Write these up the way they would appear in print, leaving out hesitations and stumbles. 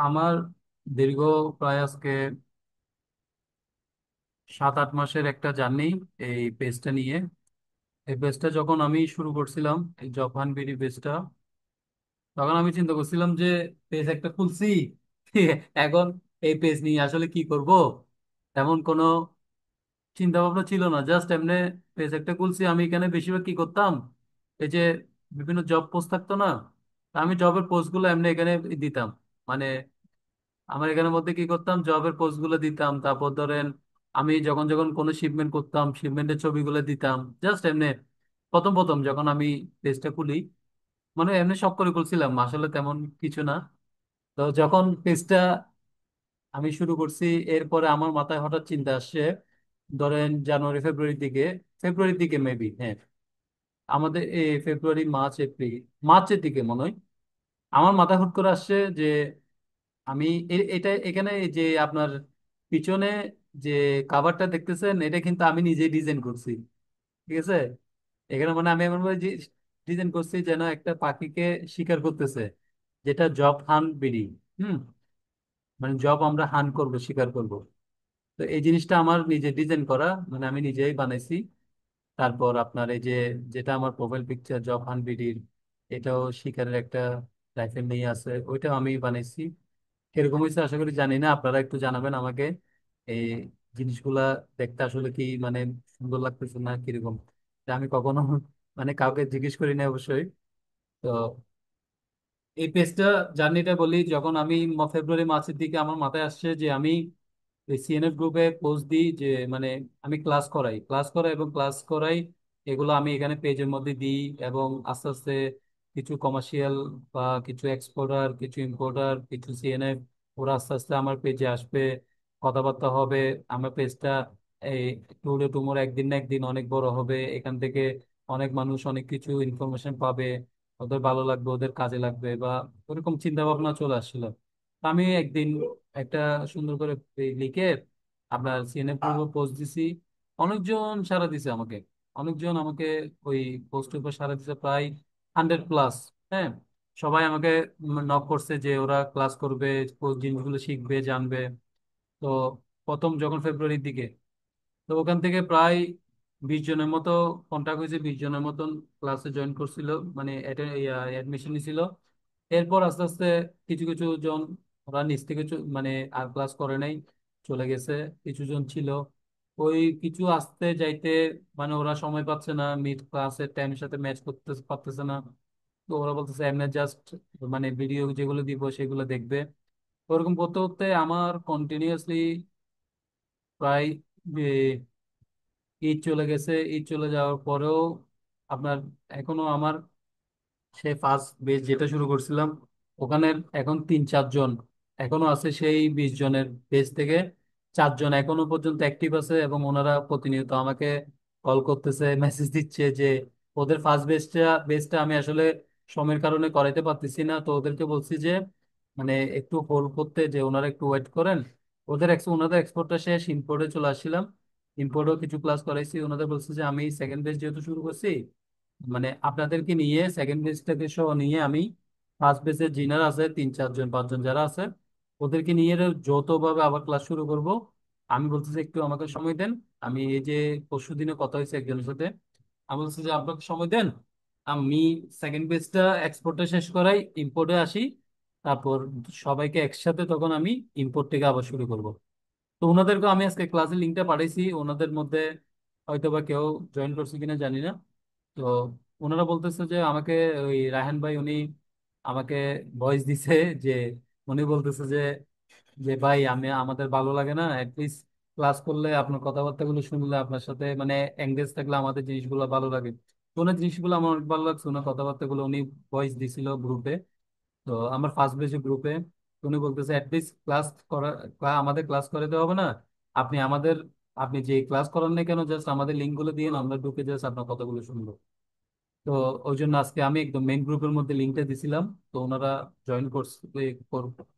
আমার দীর্ঘ প্রায় আজকে 7-8 মাসের একটা জার্নি এই পেজটা নিয়ে। এই পেজটা যখন আমি শুরু করছিলাম, এই জব হান্ট পেজটা, তখন আমি চিন্তা করছিলাম যে পেজ একটা খুলছি। এখন এই পেজ নিয়ে আসলে কি করব, তেমন কোনো চিন্তা ভাবনা ছিল না। জাস্ট এমনি পেজ একটা খুলছি। আমি এখানে বেশিরভাগ কি করতাম, এই যে বিভিন্ন জব পোস্ট থাকতো না, তা আমি জবের পোস্ট গুলো এমনি এখানে দিতাম। মানে আমার এখানের মধ্যে কি করতাম, জবের পোস্ট গুলো দিতাম। তারপর ধরেন আমি যখন যখন কোনো শিপমেন্ট করতাম, শিপমেন্টের ছবিগুলো দিতাম। জাস্ট এমনি প্রথম প্রথম যখন আমি পেজটা খুলি, মানে এমনি শখ করে খুলছিলাম, আসলে তেমন কিছু না। তো যখন পেজটা আমি শুরু করছি, এরপরে আমার মাথায় হঠাৎ চিন্তা আসছে, ধরেন জানুয়ারি ফেব্রুয়ারির দিকে, ফেব্রুয়ারির দিকে মেবি, হ্যাঁ, আমাদের এই ফেব্রুয়ারি মার্চ এপ্রিল, মার্চের দিকে মনে হয় আমার মাথায় হুট করে আসছে যে আমি এটা এখানে এই যে আপনার পিছনে যে কাভারটা দেখতেছেন, এটা কিন্তু আমি নিজেই ডিজাইন করছি। ঠিক আছে, এখানে মানে আমি এমন ভাবে ডিজাইন করছি যেন একটা পাখিকে শিকার করতেছে, যেটা জব হান বিডি। হুম, মানে জব আমরা হান করব, শিকার করব। তো এই জিনিসটা আমার নিজে ডিজাইন করা, মানে আমি নিজেই বানাইছি। তারপর আপনার এই যে যেটা আমার প্রোফাইল পিকচার জব হান বিডির, এটাও শিকারের একটা রাইফেল নিয়ে আছে, ওইটাও আমি বানাইছি। কিরকম হয়েছে আশা করি, জানি না, আপনারা একটু জানাবেন আমাকে এই জিনিসগুলা দেখতে আসলে কি মানে সুন্দর লাগতেছে না কিরকম। তা আমি কখনো মানে কাউকে জিজ্ঞেস করি না অবশ্যই। তো এই পেজটা, জার্নিটা বলি, যখন আমি ফেব্রুয়ারি মাসের দিকে আমার মাথায় আসছে যে আমি সিএনএফ গ্রুপে পোস্ট দিই যে মানে আমি ক্লাস করাই এবং ক্লাস করাই, এগুলো আমি এখানে পেজের মধ্যে দিই। এবং আস্তে আস্তে কিছু কমার্শিয়াল বা কিছু এক্সপোর্টার, কিছু ইম্পোর্টার, কিছু সিএনএফ, ওরা আস্তে আস্তে আমার পেজে আসবে, কথাবার্তা হবে। আমার পেজটা এই টুডে টুমোর একদিন না একদিন অনেক বড় হবে। এখান থেকে অনেক মানুষ অনেক কিছু ইনফরমেশন পাবে, ওদের ভালো লাগবে, ওদের কাজে লাগবে, বা ওরকম চিন্তা ভাবনা চলে আসছিল। আমি একদিন একটা সুন্দর করে লিখে আপনার সিএনএফ পোস্ট দিছি। অনেকজন সাড়া দিছে আমাকে, অনেকজন আমাকে ওই পোস্টের উপর সাড়া দিছে, প্রায় 100+। হ্যাঁ, সবাই আমাকে নক করছে যে ওরা ক্লাস করবে, জিনিসগুলো শিখবে, জানবে। তো প্রথম যখন ফেব্রুয়ারির দিকে, তো ওখান থেকে প্রায় 20 জনের মতো কন্টাক্ট হয়েছে, 20 জনের মতন ক্লাসে জয়েন করছিল, মানে অ্যাডমিশন নিছিল। এরপর আস্তে আস্তে কিছু কিছু জন ওরা নিচ থেকে মানে আর ক্লাস করে নাই, চলে গেছে। কিছু জন ছিল, ওই কিছু আসতে যাইতে মানে ওরা সময় পাচ্ছে না, মিড ক্লাসের টাইমের সাথে ম্যাচ করতে পারতেছে না। তো ওরা বলতেছে এমনি জাস্ট মানে ভিডিও যেগুলো দিব সেগুলো দেখবে। ওরকম করতে করতে আমার কন্টিনিউয়াসলি প্রায় ঈদ চলে গেছে। ঈদ চলে যাওয়ার পরেও আপনার এখনো আমার সেই ফার্স্ট বেচ যেটা শুরু করছিলাম, ওখানে এখন 3-4 জন এখনো আছে। সেই 20 জনের বেচ থেকে 4 জন এখনো পর্যন্ত অ্যাক্টিভ আছে, এবং ওনারা প্রতিনিয়ত আমাকে কল করতেছে, মেসেজ দিচ্ছে যে ওদের ফার্স্ট বেচটা আমি আসলে সময়ের কারণে করাইতে পারতেছি না। তো ওদেরকে বলছি যে মানে একটু হোল্ড করতে, যে ওনারা একটু ওয়েট করেন। ওনাদের এক্সপোর্টটা শেষ, ইম্পোর্টে চলে আসছিলাম। ইম্পোর্টও কিছু ক্লাস করাইছি। ওনাদের বলছে যে আমি সেকেন্ড বেচ যেহেতু শুরু করছি, মানে আপনাদেরকে নিয়ে সেকেন্ড বেচটাকে সহ নিয়ে আমি ফার্স্ট বেচের জিনার আছে 3-4 জন 5 জন যারা আছে, ওদেরকে নিয়ে যৌথভাবে আবার ক্লাস শুরু করব। আমি বলতেছি একটু আমাকে সময় দেন। আমি এই যে পরশু দিনে কথা হয়েছে একজনের সাথে, আমি বলছি যে আপনাকে সময় দেন, আমি সেকেন্ড বেচটা এক্সপোর্টে শেষ করাই, ইম্পোর্টে আসি। তারপর সবাইকে একসাথে তখন আমি ইম্পোর্ট থেকে আবার শুরু করব। তো ওনাদেরকে আমি আজকে ক্লাসের লিঙ্কটা পাঠাইছি, ওনাদের মধ্যে হয়তো বা কেউ জয়েন করছে কিনা জানি না। তো ওনারা বলতেছে যে আমাকে, ওই রায়হান ভাই উনি আমাকে ভয়েস দিছে, যে উনি বলতেছে যে যে ভাই আমি আমাদের ভালো লাগে না, অ্যাটলিস্ট ক্লাস করলে আপনার কথাবার্তাগুলো শুনলে, আপনার সাথে মানে এঙ্গেজ থাকলে আমাদের জিনিসগুলো ভালো লাগে। তো ওনার জিনিসগুলো আমার অনেক ভালো লাগছে, ওনার কথাবার্তাগুলো উনি ভয়েস দিছিল গ্রুপে। তো আমার ফার্স্ট বেজে গ্রুপে উনি বলতেছে অ্যাটলিস্ট ক্লাস করা, আমাদের ক্লাস করাতে হবে না, আপনি আমাদের, আপনি যে ক্লাস করান না কেন, জাস্ট আমাদের লিঙ্কগুলো দিয়ে আমরা ঢুকে জাস্ট আপনার কথাগুলো শুনবো। তো ওই জন্য আজকে আমি একদম মেইন গ্রুপের মধ্যে লিঙ্কটা দিছিলাম। তো ওনারা জয়েন করছে,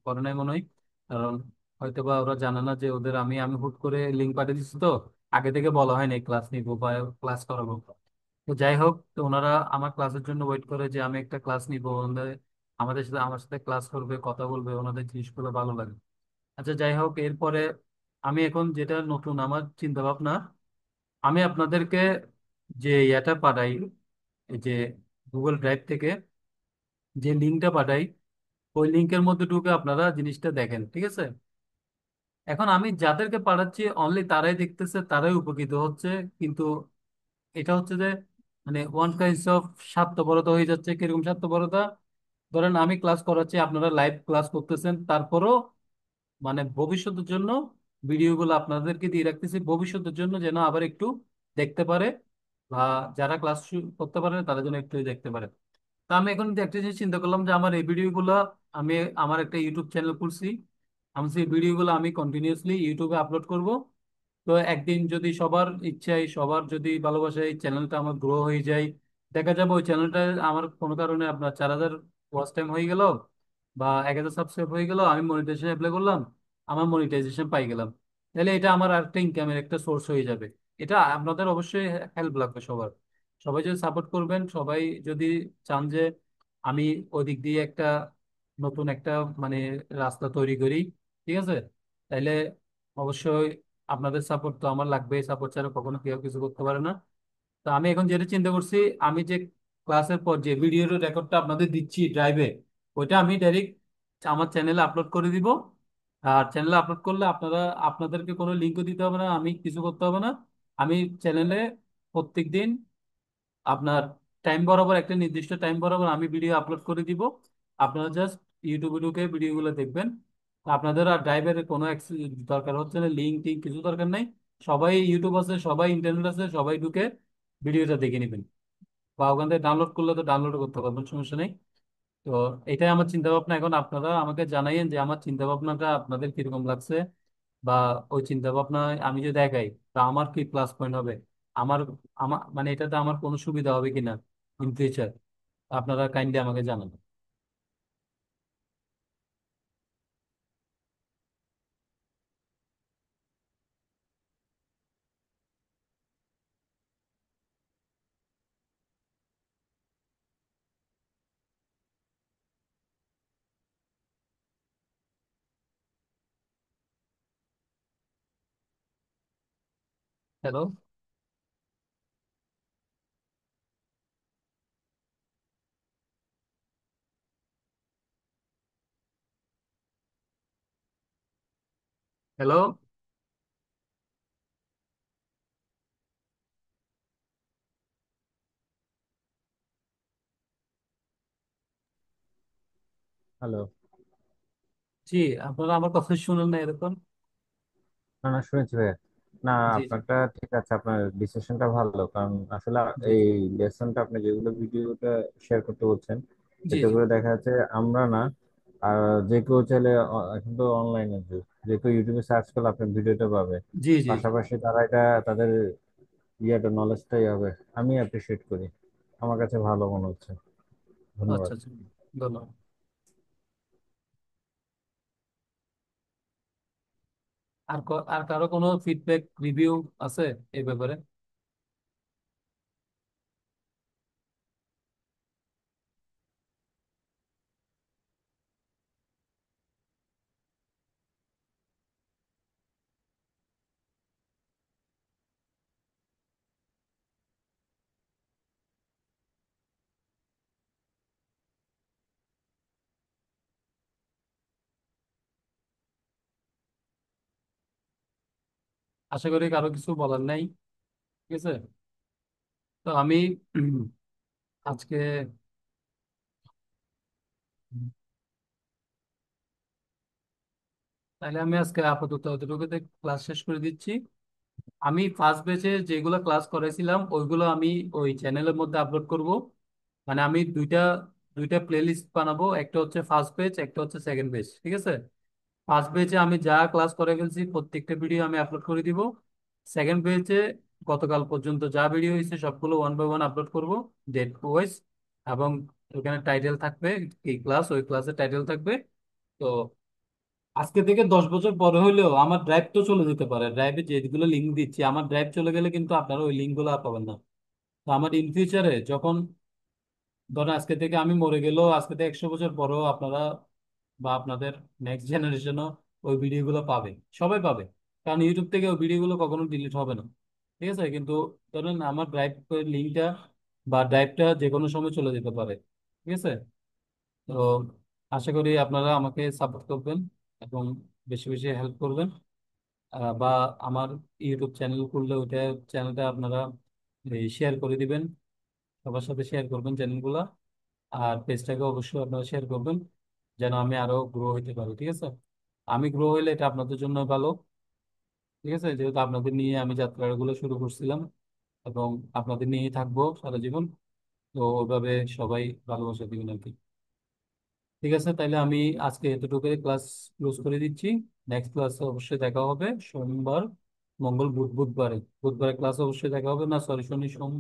করে নাই মনে হয়, কারণ হয়তোবা ওরা জানে না যে ওদের আমি আমি হুট করে লিঙ্ক পাঠিয়ে দিচ্ছি। তো আগে থেকে বলা হয় না ক্লাস নিবো বা ক্লাস করাবো। তো যাই হোক, তো ওনারা আমার ক্লাসের জন্য ওয়েট করে যে আমি একটা ক্লাস নিবো। আমার সাথে ক্লাস করবে, কথা বলবে, ওনাদের জিনিসগুলো ভালো লাগে। আচ্ছা, যাই হোক, এরপরে আমি এখন যেটা নতুন আমার চিন্তা ভাবনা, আমি আপনাদেরকে যে এটা পাঠাই, এই যে গুগল ড্রাইভ থেকে যে লিঙ্কটা পাঠাই, ওই লিঙ্কের মধ্যে ঢুকে আপনারা জিনিসটা দেখেন, ঠিক আছে? এখন আমি যাদেরকে পাঠাচ্ছি অনলি তারাই দেখতেছে, তারাই উপকৃত হচ্ছে। কিন্তু এটা হচ্ছে যে মানে ওয়ান কাইন্ডস অফ স্বার্থপরতা হয়ে যাচ্ছে। কিরকম স্বার্থপরতা? ধরেন আমি ক্লাস করাচ্ছি, আপনারা লাইভ ক্লাস করতেছেন, তারপরও মানে ভবিষ্যতের জন্য ভিডিওগুলো আপনাদেরকে দিয়ে রাখতেছি, ভবিষ্যতের জন্য যেন আবার একটু দেখতে পারে, বা যারা ক্লাস করতে পারে না তারা যেন একটু দেখতে পারে। তা আমি এখন যে একটা জিনিস চিন্তা করলাম যে আমার এই ভিডিওগুলো, আমি আমার একটা ইউটিউব চ্যানেল খুলছি, আমি সেই ভিডিওগুলো আমি কন্টিনিউয়াসলি ইউটিউবে আপলোড করব। তো একদিন যদি সবার ইচ্ছায়, সবার যদি ভালোবাসায় এই চ্যানেলটা আমার গ্রো হয়ে যায়, দেখা যাবে ওই চ্যানেলটা আমার কোনো কারণে আপনার 4,000 ওয়াচ টাইম হয়ে গেল, বা 1,000 সাবস্ক্রাইব হয়ে গেল, আমি মনিটাইজেশন অ্যাপ্লাই করলাম, আমার মনিটাইজেশন পাই গেলাম, তাহলে এটা আমার আরেকটা ইনকামের একটা সোর্স হয়ে যাবে। এটা আপনাদের অবশ্যই হেল্প লাগবে সবার। সবাই যদি সাপোর্ট করবেন, সবাই যদি চান যে আমি ওই দিক দিয়ে একটা নতুন একটা মানে রাস্তা তৈরি করি, ঠিক আছে, তাইলে অবশ্যই আপনাদের সাপোর্ট তো আমার লাগবে। সাপোর্ট ছাড়া কখনো কেউ কিছু করতে পারে না। তো আমি এখন যেটা চিন্তা করছি, আমি যে ক্লাসের পর যে ভিডিওর রেকর্ডটা আপনাদের দিচ্ছি ড্রাইভে, ওইটা আমি ডাইরেক্ট আমার চ্যানেলে আপলোড করে দিব। আর চ্যানেলে আপলোড করলে আপনাদেরকে কোনো লিঙ্কও দিতে হবে না, আমি কিছু করতে হবে না। আমি চ্যানেলে প্রত্যেকদিন আপনার টাইম বরাবর, একটা নির্দিষ্ট টাইম বরাবর আমি ভিডিও আপলোড করে দিব। আপনারা জাস্ট ইউটিউবে ঢুকে ভিডিওগুলো দেখবেন। আপনাদের আর ড্রাইভারের কোনো দরকার হচ্ছে না, লিঙ্ক টিঙ্ক কিছু দরকার নাই। সবাই ইউটিউব আছে, সবাই ইন্টারনেট আছে, সবাই ঢুকে ভিডিওটা দেখে নেবেন, বা ওখান থেকে ডাউনলোড করলে তো ডাউনলোড করতে পারবেন, সমস্যা নেই। তো এটাই আমার চিন্তা ভাবনা। এখন আপনারা আমাকে জানাইয়েন যে আমার চিন্তা ভাবনাটা আপনাদের কিরকম লাগছে, বা ওই চিন্তা ভাবনায় আমি যদি দেখাই তা আমার কি প্লাস পয়েন্ট হবে, আমার আমার মানে এটাতে আমার কোনো সুবিধা হবে কিনা ইন ফিউচার, আপনারা কাইন্ডলি আমাকে জানান। হ্যালো। হ্যালো। হ্যালো। জি, আপনারা আমার কথা শুনেন না এরকম? না না, শুনেছি ভাইয়া। না, জি জি। আপনারটা ঠিক আছে, আপনার ডিসিশনটা ভালো, কারণ আসলে জি এই জি। লেসনটা আপনি যেগুলো ভিডিওটা শেয়ার করতে বলছেন, জি এতে জি। করে দেখা যাচ্ছে আমরা না, আর যে কেউ চাইলে এখন তো অনলাইনে যুগ, যে কেউ ইউটিউবে সার্চ করলে আপনার ভিডিওটা পাবে। জি জি। জি। পাশাপাশি তারা এটা তাদের নলেজটাই হবে। আমি অ্যাপ্রিসিয়েট করি, আমার কাছে ভালো মনে হচ্ছে। ধন্যবাদ। আচ্ছা আচ্ছা, ধন্যবাদ। আর কারো কোনো ফিডব্যাক রিভিউ আছে এই ব্যাপারে? আশা করি কারো কিছু বলার নাই, ঠিক আছে। তো আমি আজকে তাহলে আমি আজকে আপাতত এতটুকুতে ক্লাস শেষ করে দিচ্ছি। আমি ফার্স্ট ব্যাচে যেগুলো ক্লাস করেছিলাম ওইগুলো আমি ওই চ্যানেলের মধ্যে আপলোড করব। মানে আমি দুইটা দুইটা প্লেলিস্ট বানাবো, একটা হচ্ছে ফার্স্ট ব্যাচ, একটা হচ্ছে সেকেন্ড ব্যাচ, ঠিক আছে। ফার্স্ট ব্যাচে আমি যা ক্লাস করে ফেলছি প্রত্যেকটা ভিডিও আমি আপলোড করে দিব। সেকেন্ড ব্যাচে গতকাল পর্যন্ত যা ভিডিও হয়েছে সবগুলো ওয়ান বাই ওয়ান আপলোড করব, ডেট ওয়াইজ। এবং ওখানে টাইটেল থাকবে, এই ক্লাস ওই ক্লাসের টাইটেল থাকবে। তো আজকে থেকে 10 বছর পরে হলেও আমার ড্রাইভ তো চলে যেতে পারে, ড্রাইভে যেগুলো লিঙ্ক দিচ্ছি আমার ড্রাইভ চলে গেলে কিন্তু আপনারা ওই লিঙ্কগুলো আর পাবেন না। তো আমার ইন ফিউচারে যখন ধরেন আজকে থেকে আমি মরে গেলেও, আজকে থেকে 100 বছর পরেও আপনারা বা আপনাদের নেক্সট জেনারেশনও ওই ভিডিওগুলো পাবে, সবাই পাবে। কারণ ইউটিউব থেকে ওই ভিডিওগুলো কখনো ডিলিট হবে না। ঠিক আছে, কিন্তু ধরেন আমার ড্রাইভ লিঙ্কটা বা ড্রাইভটা যে কোনো সময় চলে যেতে পারে। ঠিক আছে। তো আশা করি আপনারা আমাকে সাপোর্ট করবেন এবং বেশি বেশি হেল্প করবেন। বা আমার ইউটিউব চ্যানেল খুললে ওইটা, চ্যানেলটা আপনারা শেয়ার করে দিবেন, সবার সাথে শেয়ার করবেন চ্যানেলগুলো। আর পেজটাকে অবশ্যই আপনারা শেয়ার করবেন, যেন আমি আরো গ্রো হইতে পারি। ঠিক আছে, আমি গ্রো হইলে এটা আপনাদের জন্য ভালো। ঠিক আছে, যেহেতু আপনাদের নিয়ে আমি যাত্রাগুলো শুরু করছিলাম এবং আপনাদের নিয়েই থাকবো সারা জীবন। তো ওইভাবে সবাই ভালোবাসা দিবেন আর কি। ঠিক আছে, তাইলে আমি আজকে এতটুকুই ক্লাস ক্লোজ করে দিচ্ছি। নেক্সট ক্লাসে অবশ্যই দেখা হবে সোমবার, মঙ্গল, বুধবারে। বুধবারে ক্লাস অবশ্যই দেখা হবে, না সরি, শনি সোম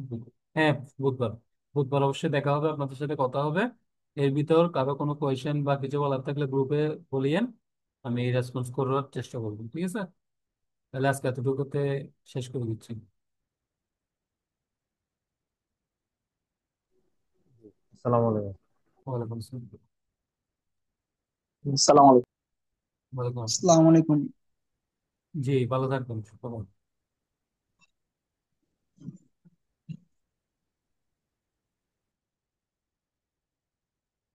হ্যাঁ, বুধবার। বুধবার অবশ্যই দেখা হবে, আপনাদের সাথে কথা হবে। এর ভিতর কারো কোনো কোয়েশ্চেন বা কিছু বলার থাকলে গ্রুপে বলিয়েন, আমি রেসপন্স করার চেষ্টা করবো। ঠিক আছে, তাহলে আজকে এতটুকুতে শেষ করে দিচ্ছি। আসসালামু আলাইকুম। ওয়ালাইকুম আসসালাম। আসসালামু আলাইকুম। ওয়ালাইকুম আসসালাম। আসসালামু আলাইকুম। জি, ভালো থাকবেন সবাই।